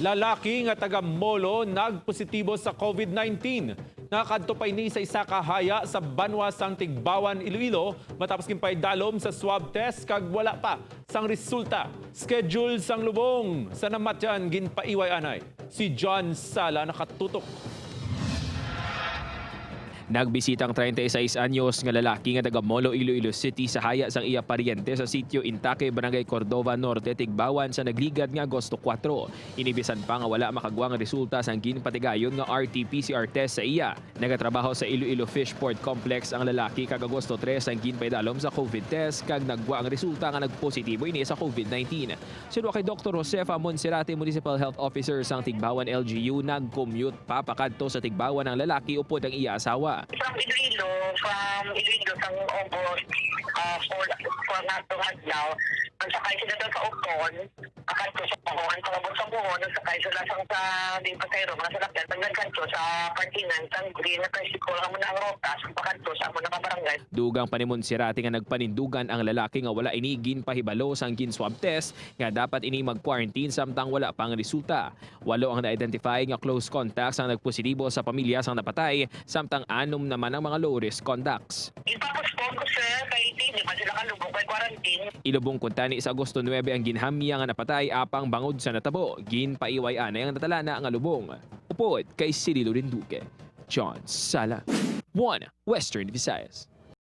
Lalaki nga taga Molo nagpositibo sa COVID-19. Nakadto pa ini sa isa ka haya sa Banwa sang Tigbawan, Iloilo matapos kimpay dalom sa swab test kag wala pa sang resulta. Schedule sang lubong sa namatyan ginpaiway anay. Si John Sala nakatutok. Nagbisitang 36 anyos nga lalaki nga taga Molo, Iloilo City sa haya sang iya paryente sa sitio Intake, Barangay Cordova Norte, Tigbawan sa nagligad nga Agosto 4. Inibisan pa nga wala makagwa nga resulta sang ginpatigayon nga RT-PCR test sa iya. Nagatrabaho sa Iloilo Fishport Complex ang lalaki kag Agosto 3 ang ginpaidalom sa COVID test kag nagwa ang resulta nga nagpositibo ini sa COVID-19. Sino kay Dr. Josefa Monserrate, Municipal Health Officer sang Tigbawan LGU, nag-commute papakadto sa Tigbawan ang lalaki upod ang iya asawa. From Iloilo sang August, for not to hadlaw, magsakay sila doon sa Ukon, akanto sa Puhon, pangabot sa Puhon, sakay sila sang sa di pasayro, mga salakyan, pag nagkanto sa parkingan, sang green na tricycle, ang muna ang rota, sang pakanto sa muna kabarangay. Dugang panimon si Rati nga nagpanindugan ang lalaki nga wala ini ginpahibalo sang gin-swab test nga dapat ini mag-quarantine samtang wala pang resulta. 8 ang na-identify nga close contacts ang nagpositibo sa pamilya sang napatay, samtang 6 naman ang mga low-risk contacts. Ipapostpone ko sir, kay di ba sila kalubog kay quarantine? Ilubong kuntani sa Agosto 9 ang ginhamya nga napatay apang bangod sa natabo. Ginpaiway anay ang natalana nga lubong. Upod kay Cirilo Rinduque. John Sala, 1 Western Visayas.